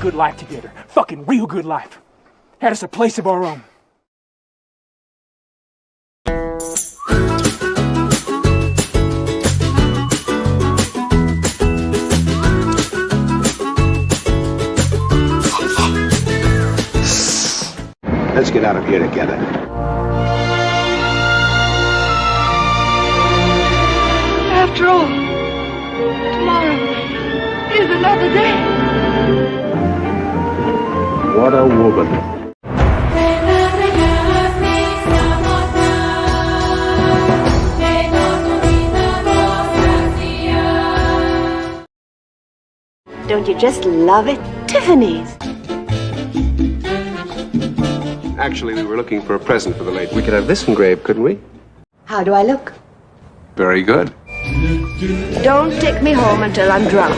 good life together. Fucking real good life. Had us a place of our own. Let's get out of here together. After all, tomorrow is another day. What a woman. Don't you just love it? Tiffany's. Actually, we were looking for a present for the lady. We could have this engraved, couldn't we? How do I look? Very good. Don't take me home until I'm drunk.